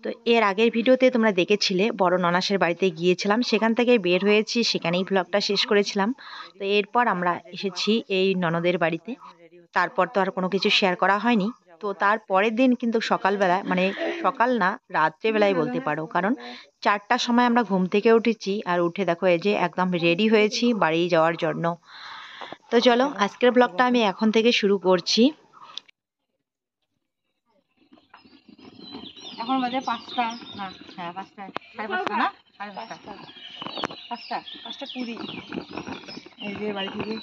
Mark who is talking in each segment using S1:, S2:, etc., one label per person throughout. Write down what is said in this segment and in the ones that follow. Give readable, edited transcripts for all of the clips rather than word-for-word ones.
S1: তো এর আগের ভিডিওতে তোমরা দেখেছিলে বড় ননাসের বাড়িতে গিয়েছিলাম, সেখান থেকে বের হয়েছি, সেখানেই ব্লগটা শেষ করেছিলাম। তো এরপর আমরা এসেছি এই ননদের বাড়িতে। তারপর তো আর কোনো কিছু শেয়ার করা হয়নি। তো তার পরের দিন কিন্তু সকালবেলা, মানে সকাল না, রাত্রেবেলায় বলতে পারো, কারণ 4টার সময় আমরা ঘুম থেকে উঠেছি। আর উঠে দেখো এই যে একদম রেডি হয়েছি বাড়ি যাওয়ার জন্য। তো চলো আজকের ব্লগটা আমি এখন থেকে শুরু করছি।
S2: এখন বাজে 5টা। না, হ্যাঁ 5টা, 5:30 না, 5:30, 5:20। এই যে বাড়ি থেকে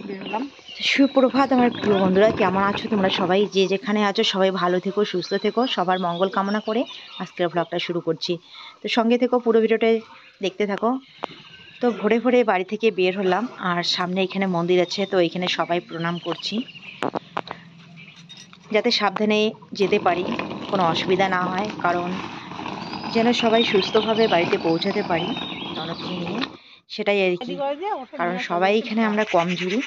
S2: বের হলাম।
S1: সুপ্রভাত আমার প্রিয় বন্ধুরা, কেমন আছো তোমরা সবাই? যে যেখানে আছো সবাই ভালো থেকো, সুস্থ থেকো, সবার মঙ্গল কামনা করে আজকের ব্লগটা শুরু করছি। তো সঙ্গে থেকো, পুরো ভিডিওটা দেখতে থাকো। তো ভোরে ভোরে বাড়ি থেকে বের হলাম, আর সামনে এখানে মন্দির আছে, তো এখানে সবাই প্রণাম করছি, যাতে সাবধানে যেতে পারি, কোনো অসুবিধা না হয়, কারণ যেন সবাই সুস্থভাবে বাড়িতে পৌঁছাতে পারি ননদকে নিয়ে, সেটাই আর কি। কারণ সবাই এখানে আমরা কমজোরি,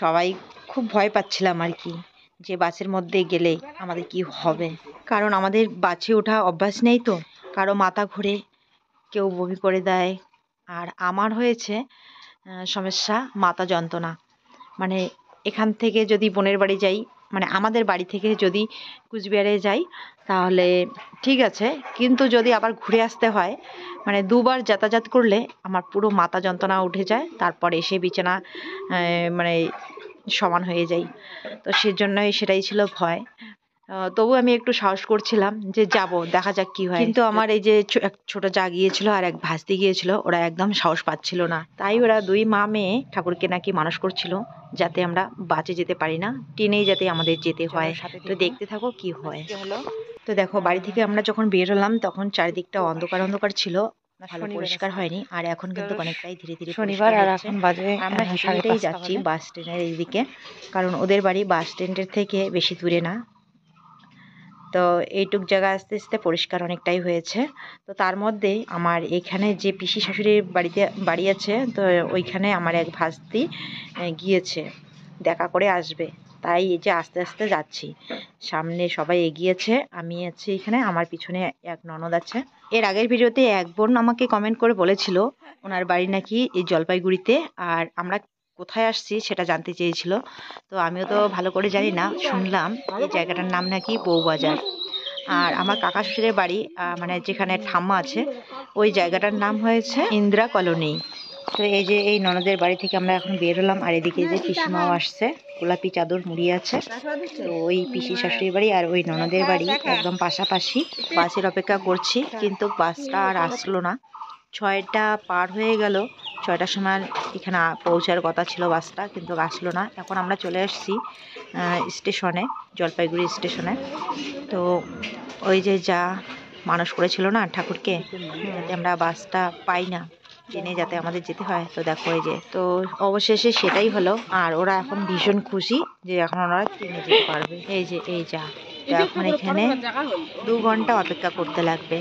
S1: সবাই খুব ভয় পাচ্ছিলাম আর কি, যে বাসের মধ্যে গেলে আমাদের কি হবে। কারণ আমাদের বাসে ওঠা অভ্যাস নেই, তো কারো মাথা ঘুরে, কেউ বমি করে দেয়। আর আমার হয়েছে সমস্যা মাথা যন্ত্রণা। মানে এখান থেকে যদি বোনের বাড়ি যাই, মানে আমাদের বাড়ি থেকে যদি কুচবিহারে যাই তাহলে ঠিক আছে, কিন্তু যদি আবার ঘুরে আসতে হয়, মানে দুবার যাতায়াত করলে আমার পুরো মাথা যন্ত্রণা উঠে যায়, তারপর এসে বিছানা মানে সমান হয়ে যায়। তো সেজন্যই সেটাই ছিল ভয়। তবু আমি একটু সাহস করছিলাম যে যাব, দেখা যাক কি হয়। কিন্তু আমার এই যে এক ছোট যা গিয়েছিল আর এক ভাস্তি গিয়েছিল, ওরা একদম সাহস পাচ্ছিল না। তাই ওরা দুই মা মেয়ে ঠাকুরকে নাকি মানস করছিল যাতে আমরা বাসে যেতে পারি না, ট্রেনেই যাতে আমাদের যেতে হয়। তো দেখতে থাকো কি হয়। তো দেখো বাড়ি থেকে আমরা যখন বের হলাম তখন চারিদিকটা অন্ধকার অন্ধকার ছিল, ভালো পরিষ্কার হয়নি। আর এখন কিন্তু অনেকটাই ধীরে ধীরে
S2: শনিবার, আর
S1: হচ্ছে।
S2: এখন বাজে
S1: আমরা হেঁটে হেঁটেই যাচ্ছি বাস স্ট্যান্ডের এইদিকে, কারণ ওদের বাড়ি বাস স্ট্যান্ডের থেকে বেশি দূরে না। তো এইটুক জায়গা আস্তে আস্তে পরিষ্কার অনেকটাই হয়েছে। তো তার মধ্যে আমার এখানে যে পিসি শাশুড়ির বাড়ি আছে, তো ওইখানে আমার এক ভাস্তি গিয়েছে, দেখা করে আসবে। তাই এই যে আস্তে আস্তে যাচ্ছি, সামনে সবাই এগিয়েছে, আমি আছি এখানে, আমার পিছনে এক ননদ আছে। এর আগের ভিডিওতে এক বোন আমাকে কমেন্ট করে বলেছিল ওনার বাড়ি নাকি এই জলপাইগুড়িতে, আর আমরা কোথায় আসছি সেটা জানতে চেয়েছিল। তো আমিও তো ভালো করে জানি না, শুনলাম এই জায়গাটার নাম নাকি বউবাজার। আর আমার কাকা শ্বশুরের বাড়ি, মানে যেখানে ঠাম্মা আছে, ওই জায়গাটার নাম হয়েছে ইন্দিরা কলোনি। তো এই যে এই ননদের বাড়ি থেকে আমরা এখন বের হলাম, আর এদিকে যে পিসিমাও আসছে, গোলাপি চাদর মুড়িয়ে আছে। তো ওই পিসি শাশুড়ির বাড়ি আর ওই ননদের বাড়ি একদম পাশাপাশি। বাসের অপেক্ষা করছি, কিন্তু বাসটা আর আসলো না। 6টা পার হয়ে গেল, 6টার সময় এখানে পৌঁছার কথা ছিল বাসটা, কিন্তু আসলো না। এখন আমরা চলে আসছি স্টেশনে, জলপাইগুড়ি স্টেশনে। তো ওই যে যা মানুষ করেছিল না ঠাকুরকে, যাতে আমরা বাসটা পাই না, ট্রেনে যাতে আমাদের যেতে হয়। তো দেখো এই যে, তো অবশেষে সেটাই হলো। আর ওরা এখন ভীষণ খুশি যে এখন ওরা ট্রেনে যেতে পারবে। এই যে এই যা, তো এখন এখানে 2 ঘন্টা অপেক্ষা করতে লাগবে,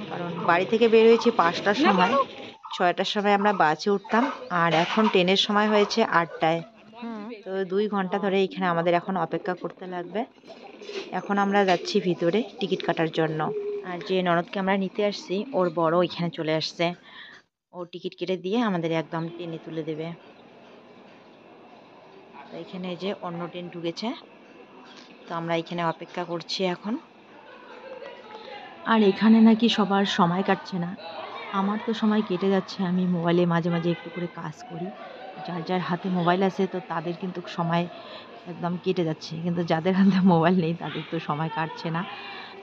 S1: কারণ বাড়ি থেকে বের হয়েছি 5টার সময়, 6টার সময় আমরা বাসে উঠতাম, আর এখন ট্রেনের সময় হয়েছে 8টায়। তো 2 ঘন্টা ধরে এখানে আমাদের এখন অপেক্ষা করতে লাগবে। এখন আমরা যাচ্ছি ভিতরে টিকিট কাটার জন্য। আর যে ননদকে আমরা নিতে আসছি, ওর বড় এখানে চলে আসছে, ও টিকিট কেটে দিয়ে আমাদের একদম ট্রেনে তুলে দেবে। তো এখানে যে অন্য ট্রেন ঢুকেছে, তো আমরা এখানে অপেক্ষা করছি এখন। আর এখানে নাকি সবার সময় কাটছে না, আমার তো সময় কেটে যাচ্ছে। আমি মোবাইলে মাঝে মাঝে একটু করে কাজ করি, যার যার হাতে মোবাইল আছে তো তাদের কিন্তু সময় একদম কেটে যাচ্ছে, কিন্তু যাদের হাতে মোবাইল নেই তাদের তো সময় কাটছে না।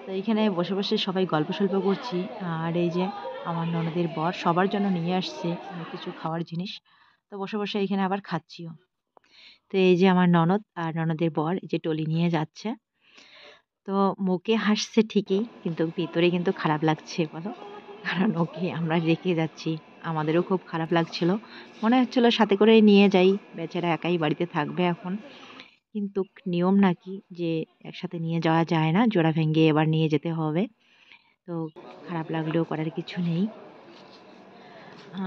S1: তো এইখানে বসে বসে সবাই গল্প সল্প করছি। আর এই যে আমার ননদের বর সবার জন্য নিয়ে আসছে অনেক কিছু খাওয়ার জিনিস, তো বসে বসে এখানে আবার খাচ্ছিও। তো এই যে আমার ননদ আর ননদের বর এই যে টলি নিয়ে যাচ্ছে, তো মুখে হাসছে ঠিকই, কিন্তু ভিতরে কিন্তু খারাপ লাগছে বলো, কারণ ওকে আমরা রেখে যাচ্ছি। আমাদেরও খুব খারাপ লাগছিল, মনে হচ্ছিল সাথে করে নিয়ে যাই, বেচারা একাই বাড়িতে থাকবে এখন। কিন্তু নিয়ম নাকি যে একসাথে নিয়ে যাওয়া যায় না, জোড়া ভেঙে এবার নিয়ে যেতে হবে। তো খারাপ লাগলেও করার কিছু নেই।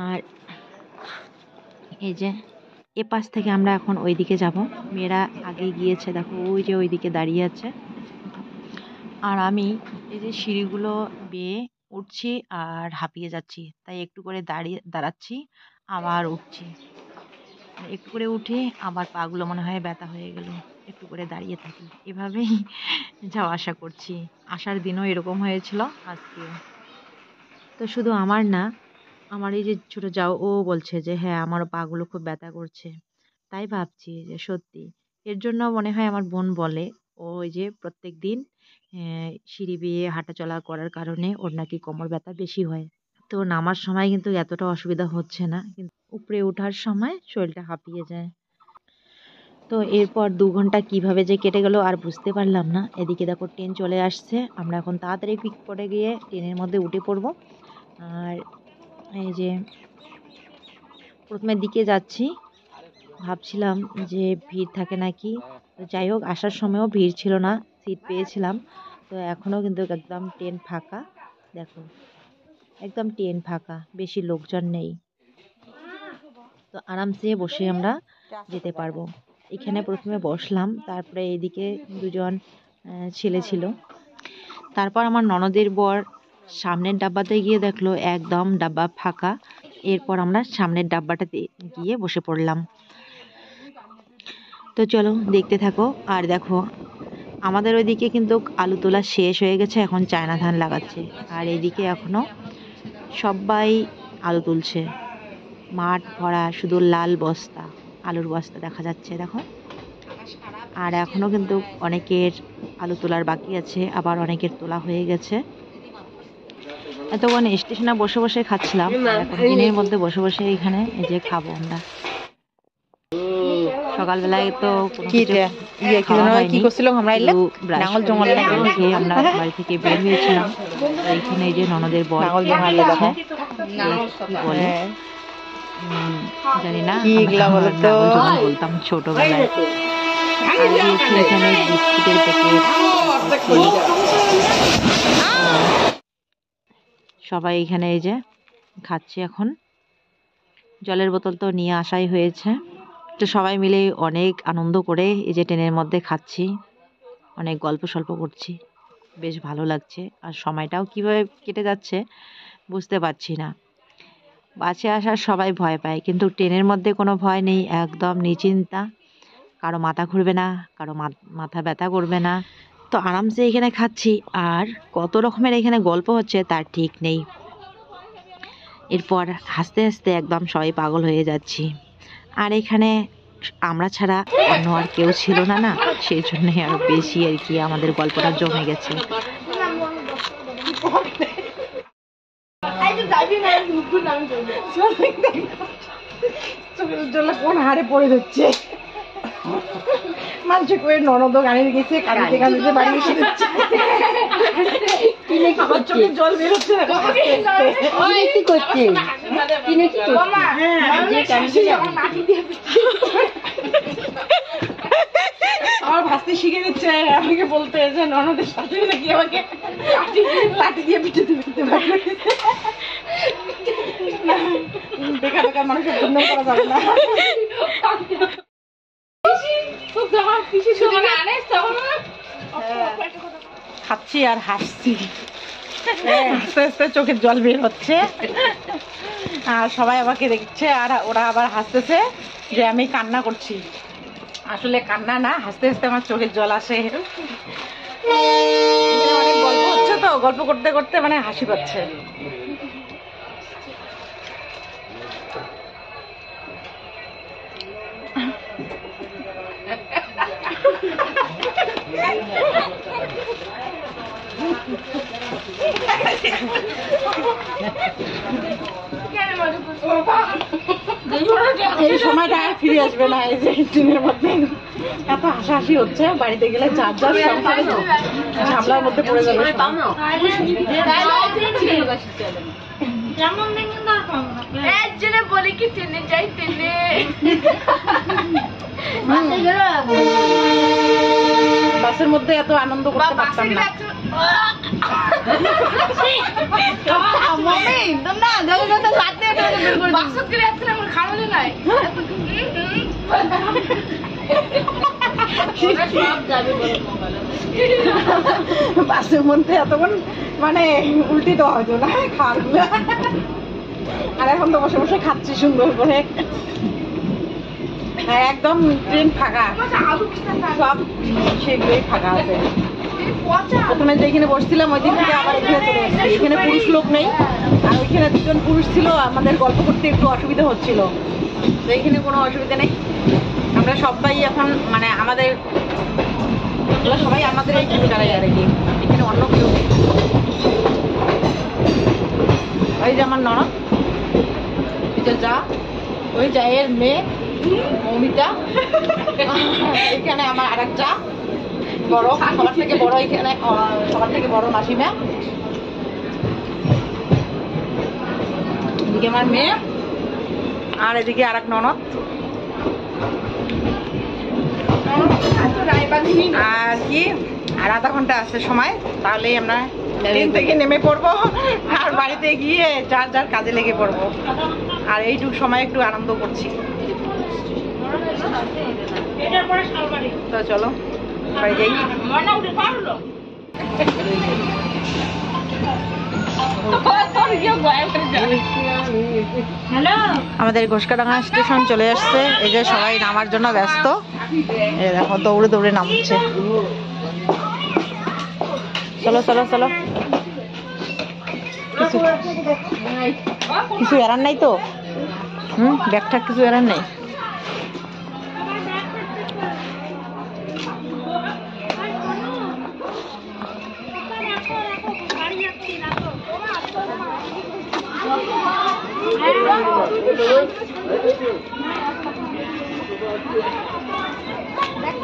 S1: আর এই যে এ পাশ থেকে আমরা এখন ওইদিকে যাব, মেয়েরা আগে গিয়েছে, দেখো ওই যে ওইদিকে দাঁড়িয়ে আছে। আর আমি এই যে সিঁড়িগুলো বেয়ে উঠছি আর হাঁপিয়ে যাচ্ছি, তাই একটু করে দাঁড়াচ্ছি, আবার উঠছি। একটু করে উঠে আবার পাগুলো মনে হয় ব্যথা হয়ে গেল, একটু করে দাঁড়িয়ে থাকি, এভাবেই যাওয়া আসা করছি। আসার দিনও এরকম হয়েছিল, আজকেও। তো শুধু আমার না, আমার এই যে ছোট যাও, ও বলছে যে হ্যাঁ আমারও পাগুলো খুব ব্যথা করছে। তাই ভাবছি যে সত্যি, এর জন্য মনে হয় আমার বোন বলে ও ওই যে প্রত্যেক দিন সিঁড়ি বেয়ে হাঁটাচলা করার কারণে ওর নাকি কোমর ব্যথা বেশি হয়। তো নামার সময় কিন্তু এতটা অসুবিধা হচ্ছে না, কিন্তু উপরে ওঠার সময় শরীরটা হাঁপিয়ে যায়। তো এরপর 2 ঘন্টা কিভাবে যে কেটে গেল আর বুঝতে পারলাম না। এদিকে দেখো ট্রেন চলে আসছে, আমরা এখন তাড়াতাড়ি পিক করে গিয়ে ট্রেনের মধ্যে উঠে পড়ব। আর এই যে প্রথমের দিকে যাচ্ছি, ভাবছিলাম যে ভিড় থাকে নাকি। তো যাই হোক, আসার সময়ও ভিড় ছিল না, সিট পেয়েছিলাম। তো এখনও কিন্তু একদম ট্রেন ফাঁকা, দেখো একদম ট্রেন ফাঁকা, বেশি লোকজন নেই। তো আরামসে বসে আমরা যেতে পারবো। এখানে প্রথমে বসলাম, তারপরে এইদিকে দুজন ছেলে ছিল। তারপর আমার ননদের বর সামনের ডাব্বাতে গিয়ে দেখলো একদম ডাব্বা ফাঁকা। এরপর আমরা সামনের ডাব্বাটাতে গিয়ে বসে পড়লাম। তো চলো দেখতে থাকো। আর দেখো আমাদের ওইদিকে কিন্তু আলু তোলা শেষ হয়ে গেছে, এখন চায়না ধান লাগাচ্ছে। আর এইদিকে এখনো সবাই আলু তুলছে, মাঠ ভরা শুধু লাল বস্তা, আলুর বস্তা দেখা যাচ্ছে দেখো। আর এখনো কিন্তু অনেকের আলু তোলার বাকি আছে, আবার অনেকের তোলা হয়ে গেছে। এতক্ষণ স্টেশনে বসে বসে খাচ্ছিলাম, এখন দিনের মধ্যে বসে বসে এখানে এই যে খাবো আমরা। সকালবেলায় তো আমরা বাড়ি থেকে বের হয়েছিলাম। এইখানে এই যে ননদের বর কি বলে জানি না, বলতাম ছোটবেলায়। আর দিয়েছে এখানে বিস্কুটের প্যাকেট, সবাই এখানে এই যে খাচ্ছে। এখন জলের বোতল তো নিয়ে আসাই হয়েছে। তো সবাই মিলে অনেক আনন্দ করে এই যে ট্রেনের মধ্যে খাচ্ছি, অনেক গল্প সল্প করছি, বেশ ভালো লাগছে। আর সময়টাও কিভাবে কেটে যাচ্ছে বুঝতে পারছি না। বাসে আসার সবাই ভয় পায়, কিন্তু ট্রেনের মধ্যে কোনো ভয় নেই, একদম নিশ্চিন্তা। কারো মাথা ঘুরবে না, কারো মাথা ব্যথা করবে না। তো আরামসে এখানে খাচ্ছি, আর কত রকমের এখানে গল্প হচ্ছে তার ঠিক নেই। এরপর হাসতে হাসতে একদম সবাই পাগল হয়ে যাচ্ছি। আর এখানে আমরা ছাড়া অন্য আর কেউ ছিল না, না সেই জন্যই আরো বেশি আর কি আমাদের গল্পটা জমে গেছে।
S2: কোন হারে পড়ে যাচ্ছে, মানুষ করে ননদ গাড়ি গেছে, কাঁদিতে কাঁদিতে বাড়ি এসে দিচ্ছে, আমার চোখে জল বেরোচ্ছে। কি করছে আমার ভাসতে শিখে দিচ্ছে আমাকে বলতে যে ননদের সাথে নাকি আমাকে লাঠি দিয়ে পিঠে দিতে পারবে। বেকার বেকার মানুষের বন্ধন করা যাবে না। খাচ্ছি আর হাসছি, আস্তে আস্তে চোখের জল বের হচ্ছে। আর সবাই আমাকে দেখছে, আর ওরা আবার হাসতেছে যে আমি কান্না করছি। আসলে কান্না না, হাসতে হাসতে আমার চোখের জল আসে। অনেক গল্প হচ্ছে, তো গল্প করতে করতে মানে হাসি পাচ্ছে। এই সময়টা আর ফিরে আসবে না। এই যে ট্রেনের মধ্যে এত হাসাহাসি হচ্ছে, বাড়িতে গেলে যার যার সংসারে ঝামেলার মধ্যে পড়ে যাবে। বলি কি ট্রেনে যাই, ট্রেনে বাসের মধ্যে এত আনন্দ করতে পারতাম না। বাসের মধ্যে এতক্ষণ মানে উল্টি দেওয়া হতো না খাওয়াগুলো, আর এখন তো বসে বসে খাচ্ছি সুন্দর করে। হ্যাঁ, একদম ট্রেন ফাঁকা, সব সেগুলোই ফাঁকা আছে। প্রথমে যেখানে বসছিলাম ওই দিক থেকে আবার এখানে চলে এসেছি। এখানে পুরুষ লোক নেই, আর ওইখানে দুজন পুরুষ ছিল, আমাদের গল্প করতে একটু অসুবিধা হচ্ছিল। তো এখানে কোনো অসুবিধা নেই, আমরা সবাই এখন মানে আমাদের সবাই আমাদের এই জায়গায় আর কি, এখানে অন্য কেউ নেই। ওই যে আমার ননদ, এটা যা, ওই জায়ের মেয়ে মৌমিতা, এখানে আমার আর এক যা বড়, সবার থেকে বড়, এখানে সবার থেকে বড় মাসিমা, এদিকে আমার মেয়ে, আর এদিকে আর এক ননদ। আর কি আর আধা ঘন্টা আছে সময়, তাহলেই আমরা ট্রেন থেকে নেমে পড়বো আর বাড়িতে গিয়ে যার যার কাজে লেগে পড়বো। আর এইটুকু সময় একটু আনন্দ করছি। তো চলো বাড়ি যাই। আমাদের ঘোষকাডাঙ্গা স্টেশন চলে আসছে, এই যে সবাই নামার জন্য ব্যস্ত। এই দেখো দৌড়ে দৌড়ে নামছে। চলো চলো চলো, কিছু এরার নাই তো, ব্যাগটা কিছু এরার নাই।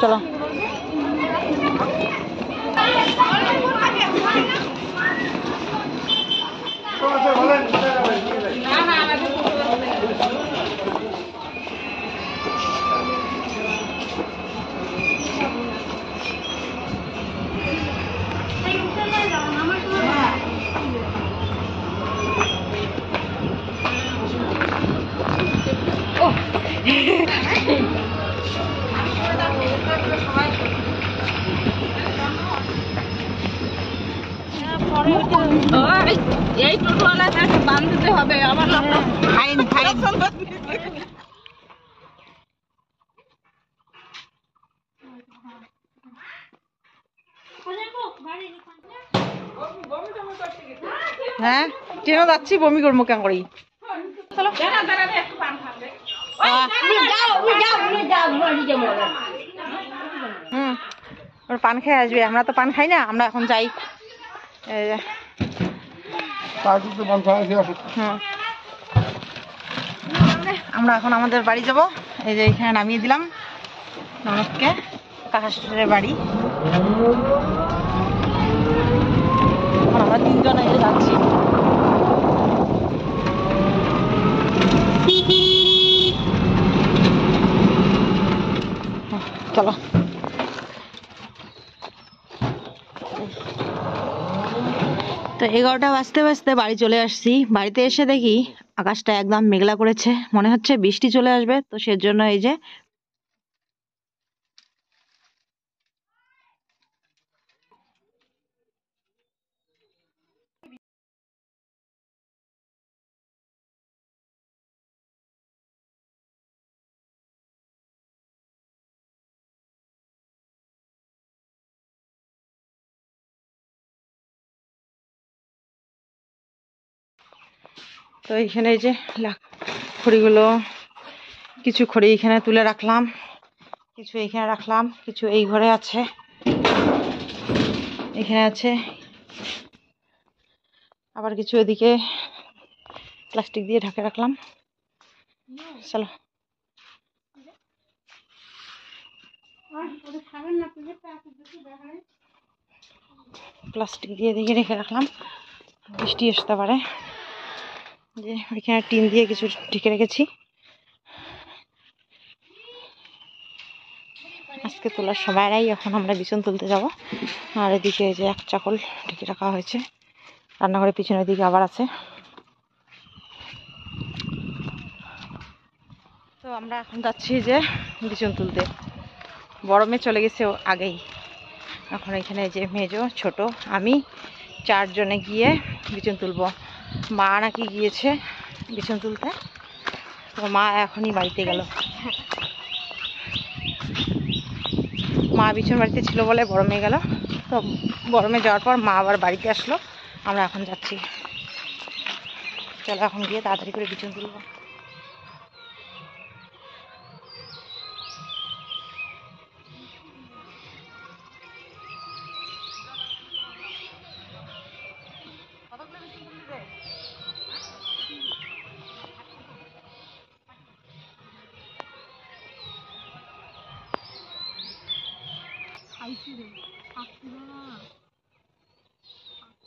S2: চলো
S3: এই টোটোওয়ালাকে বাঁধতে হবে আমার
S2: ফাইন ফাইন। হ্যাঁ ট্রেনও যাচ্ছি, বমি করবো কেন করি। ওর পান খেয়ে আসবে, আমরা তো পান খাই না, আমরা এখন যাই। আমরা এখন আমাদের বাড়ি যাব। এই যে এখানে নামিয়ে দিলাম ননদকে, কাকাশের বাড়ি। এখন আমরা তিনজন এই যে যাচ্ছি। চলো তো 11টা বাজতে বাজতে বাড়ি চলে আসছি। বাড়িতে এসে দেখি আকাশটা একদম মেঘলা করেছে, মনে হচ্ছে বৃষ্টি চলে আসবে। তো সেজন্য এই যে তো এইখানে এই যে খড়িগুলো, কিছু খড়ি এখানে তুলে রাখলাম, কিছু এইখানে রাখলাম, কিছু এই ঘরে আছে, এখানে আছে, আবার কিছু এদিকে প্লাস্টিক দিয়ে ঢাকে রাখলাম। চলো প্লাস্টিক দিয়ে এদিকে রেখে রাখলাম, বৃষ্টি আসতে পারে। যে ওইখানে টিন দিয়ে কিছু ঢেকে রেখেছি। আজকে তোলার সময় নাই, এখন আমরা বিছন তুলতে যাব। আর এদিকে এই যে এক চাকল ঢেকে রাখা হয়েছে, রান্নাঘরের পিছনের দিকে আবার আছে। তো আমরা এখন যাচ্ছি যে বিছন তুলতে। বড় মেয়ে চলে গেছে আগেই। এখন এখানে যে মেজো ছোট আমি 4 জনে গিয়ে বিছন তুলবো। মা নাকি গিয়েছে বিছন তুলতে, তো মা এখনই বাড়িতে গেল। মা বিছন বাড়িতে ছিল বলে বড় মেয়ে গেল। তো বড় মেয়ে যাওয়ার পর মা আবার বাড়িতে আসলো, আমরা এখন যাচ্ছি। চলো এখন গিয়ে তাড়াতাড়ি করে বিছন তুলবো।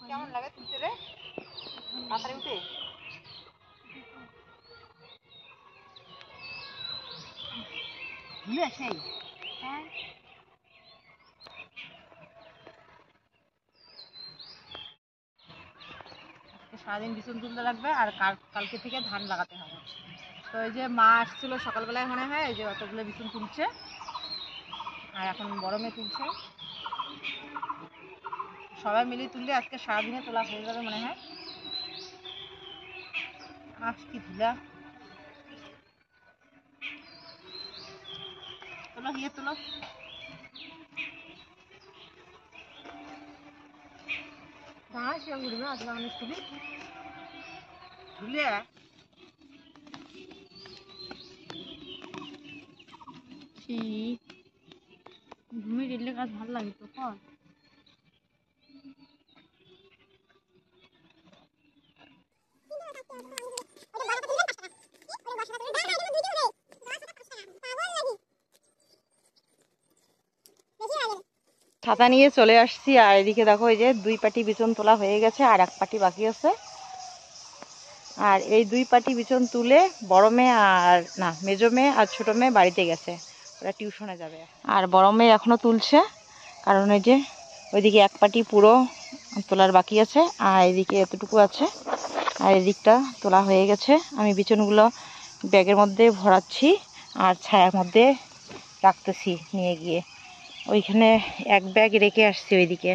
S2: কেমন লাগে তুলতে রে? তাড়াতাড়ি উঠে ভুলে সেই সারাদিন বিছন তুলতে লাগবে, আর কালকে থেকে ধান লাগাতে হবে। তো এই যে মা আসছিল সকালবেলায় মনে হয়, এই যে অতগুলো বিছন তুলছে, আর এখন বড় মেয়ে তুলছে। সবাই মিলে তুললে আজকে সারাদিনে তোলা হয়ে যাবে মনে হয়। আজ কি ধুলা, তোলো গিয়ে তোলো। ঘুরবে আজকে অনেক তুলি ধুলে ঘুমিয়ে গেলে কাজ ভালো লাগে তো কর। ছাতা নিয়ে চলে আসছি, আর এদিকে দেখো এই যে 2 পাটি বিছন তোলা হয়ে গেছে, আর 1 পাটি বাকি আছে। আর এই 2 পাটি বিছন তুলে বড় মেয়ে আর না মেজো মেয়ে আর ছোট মেয়ে বাড়িতে গেছে, ওরা টিউশনে যাবে। আর বড় মেয়ে এখনো তুলছে, কারণ এই যে ওইদিকে 1 পাটি পুরো তোলার বাকি আছে, আর এদিকে এতটুকু আছে, আর এদিকটা তোলা হয়ে গেছে। আমি বিছনগুলো ব্যাগের মধ্যে ভরাচ্ছি আর ছায়ার মধ্যে রাখতেছি নিয়ে গিয়ে। ওইখানে 1 ব্যাগ রেখে আসছি ওইদিকে,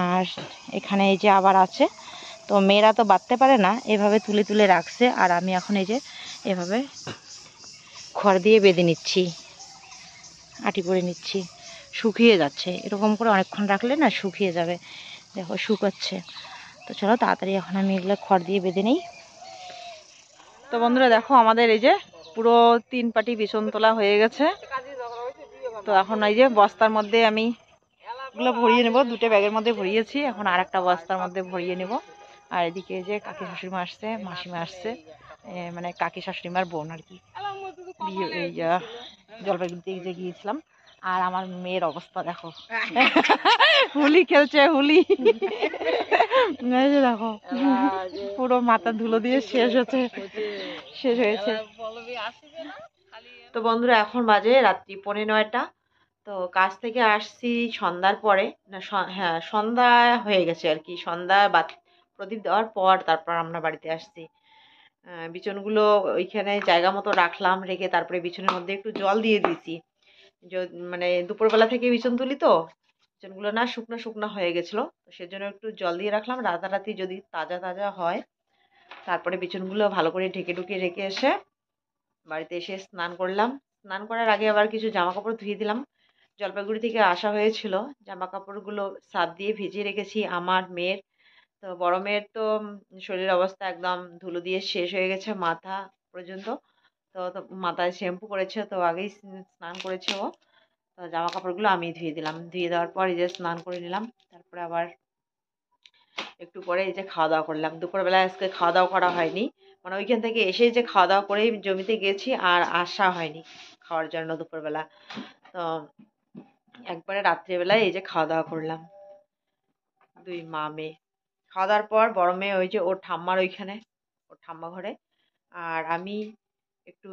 S2: আর এখানে এই যে আবার আছে। তো মেয়েরা তো বাঁধতে পারে না, এভাবে তুলে তুলে রাখছে, আর আমি এখন এই যে এভাবে খড় দিয়ে বেঁধে নিচ্ছি, আটি করে নিচ্ছি। শুকিয়ে যাচ্ছে, এরকম করে অনেকক্ষণ রাখলে না শুকিয়ে যাবে। দেখো শুকাচ্ছে। তো চলো তাড়াতাড়ি এখন আমি এগুলো খড় দিয়ে বেঁধে নিই। তো বন্ধুরা দেখো আমাদের এই যে পুরো 3 পাটি বিছন তোলা হয়ে গেছে। তো এখন এই যে বস্তার মধ্যে আমি এগুলো ভরিয়ে নেব, 2টা ব্যাগের মধ্যে ভরিয়েছি, এখন আর একটা বস্তার মধ্যে ভরিয়ে নেব। আর এদিকে যে কাকি শাশুড়িমা আসছে, মাসিমা আসছে, মানে কাকি শাশুড়িমার বোন আর কি, বিয়ে এই জলপাইগুড়িতে যে গিয়েছিলাম। আর আমার মেয়ের অবস্থা দেখো, হুলি খেলছে হুলি। দেখো পুরো মাথা ধুলো দিয়ে শেষ হয়েছে। তো বন্ধুরা এখন বাজে রাত্রি 9:15। তো কাজ থেকে আসছি সন্ধ্যার পরে, না হ্যাঁ সন্ধ্যা হয়ে গেছে আর কি, সন্ধ্যা বা প্রদীপ দেওয়ার পর তারপর আমরা বাড়িতে আসছি। বিছনগুলো ওইখানে জায়গা মতো রাখলাম, রেখে তারপরে বিছনের মধ্যে একটু জল দিয়ে দিয়েছি। মানে দুপুরবেলা থেকে বিছন তুলি, তো বিছনগুলো না শুকনো শুকনো হয়ে গেছিলো, তো সেজন্য একটু জল দিয়ে রাখলাম, রাতারাতি যদি তাজা তাজা হয়। তারপরে বিছনগুলো ভালো করে ঢেকে ঢুকে রেখে এসে বাড়িতে এসে স্নান করলাম। স্নান করার আগে আবার কিছু জামা কাপড় ধুয়ে দিলাম। জলপাইগুড়ি থেকে আসা হয়েছিল, জামা কাপড়গুলো সার্ফ দিয়ে ভিজিয়ে রেখেছি আমার মেয়ের। তো বড় মেয়ের তো শরীরের অবস্থা একদম ধুলো দিয়ে শেষ হয়ে গেছে মাথা পর্যন্ত। তো মাথায় শ্যাম্পু করেছে, তো আগেই স্নান করেছে ও। তো জামা কাপড়গুলো আমি ধুয়ে দিলাম, ধুয়ে দেওয়ার পর এই যে স্নান করে নিলাম। তারপরে আবার একটু পরে এই যে খাওয়া দাওয়া করলাম। দুপুরবেলা আজকে খাওয়া দাওয়া করা হয়নি, মানে ওইখান থেকে এসে যে খাওয়া দাওয়া করেই জমিতে গেছি, আর আসা হয়নি খাওয়ার জন্য দুপুরবেলা। তো একবারে রাত্রিবেলায় এই যে খাওয়া দাওয়া করলাম 2 মা মেয়ে। খাওয়া দাওয়ার পর বড় মেয়ে ওই যে ওর ঠাম্মার ওইখানে, ওর ঠাম্মা ঘরে, আর আমি একটু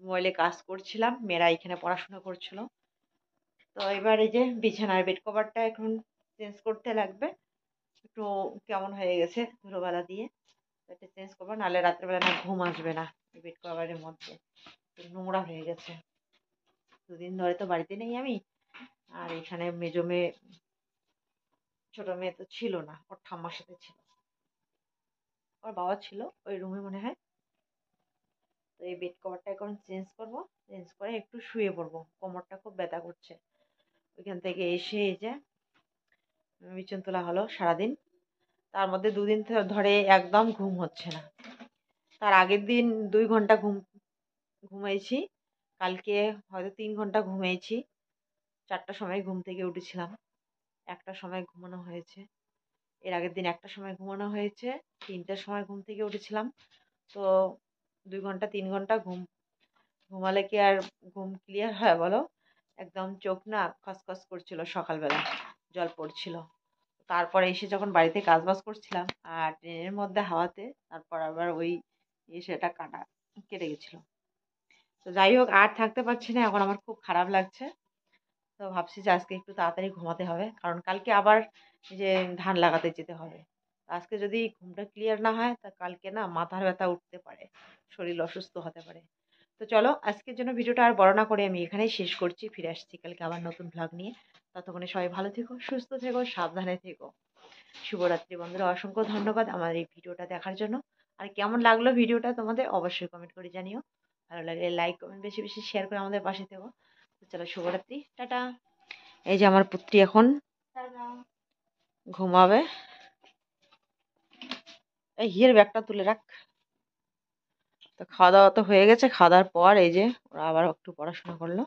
S2: মোবাইলে কাজ করছিলাম, মেয়েরা এখানে পড়াশোনা করছিল। তো এবার এই যে বিছানার বেড কভারটা এখন চেঞ্জ করতে লাগবে, একটু কেমন হয়ে গেছে ধুলোবালা দিয়ে, এটা চেঞ্জ করবো, নাহলে রাত্রেবেলা না ঘুম আসবে না, বেড কভারের মধ্যে নোংরা হয়ে গেছে।
S1: দুদিন ধরে তো বাড়িতে নেই আমি। আর এখানে মেজো মেয়ে, ছোট মেয়ে তো ছিল না, ওর ঠাম্মার সাথে ছিল, ওর বাবা ছিল ওই রুমে মনে হয়। তো এই বেড কভারটা এখন চেঞ্জ করবো, চেঞ্জ করে একটু শুয়ে পড়বো, কোমরটা খুব ব্যথা করছে। ওইখান থেকে এসে এই যে বিছানা তোলা হলো সারাদিন, তার মধ্যে দুদিন ধরে একদম ঘুম হচ্ছে না। তার আগের দিন 2 ঘন্টা ঘুমাইছি, কালকে হয়তো 3 ঘন্টা ঘুমিয়েছি। 4টার সময় ঘুম থেকে উঠেছিলাম, 1টার সময় ঘুমানো হয়েছে। এর আগের দিন 1টার সময় ঘুমানো হয়েছে, 3টার সময় ঘুম থেকে উঠেছিলাম। তো 2 ঘন্টা 3 ঘন্টা ঘুমালে কি আর ঘুম ক্লিয়ার হয় বলো? একদম চোখ না খসখস করছিল, সকালবেলা জল পড়ছিল। তারপরে এসে যখন বাড়িতে কাজবাজ করছিলাম আর ট্রেনের মধ্যে হাওয়াতে, তারপর আবার ওই সেটা কেটে গেছিল। তো যাই হোক, আর থাকতে পারছি না, এখন আমার খুব খারাপ লাগছে। তো ভাবছি যে আজকে একটু তাড়াতাড়ি ঘুমাতে হবে, কারণ কালকে আবার এই যে ধান লাগাতে যেতে হবে। আজকে যদি ঘুমটা ক্লিয়ার না হয় তা কালকে না মাথার ব্যথা উঠতে পারে, শরীর অসুস্থ হতে পারে। তো চলো, আজকের জন্য ভিডিওটা আর বড় না করে আমি এখানেই শেষ করছি। ফিরে আসছি কালকে আবার নতুন ভ্লগ নিয়ে। ততক্ষণে সবাই ভালো থেকো, সুস্থ থেকো, সাবধানে থেকো। শুভরাত্রি বন্ধুরা, অসংখ্য ধন্যবাদ আমার এই ভিডিওটা দেখার জন্য। আর কেমন লাগলো ভিডিওটা তোমাদের অবশ্যই কমেন্ট করে জানিও। ভালো লাগলে লাইক কমেন্ট বেশি বেশি শেয়ার করে আমাদের পাশে থেকো। তো চলো, শুভরাত্রি, টাটা। এই যে আমার পুত্রী এখন ঘুমাবে। এই হিয়ের ব্যাগটা তুলে রাখ। তো খাওয়া দাওয়া তো হয়ে গেছে, খাওয়া দাওয়ার পর এই যে ওরা আবার একটু পড়াশোনা করলো।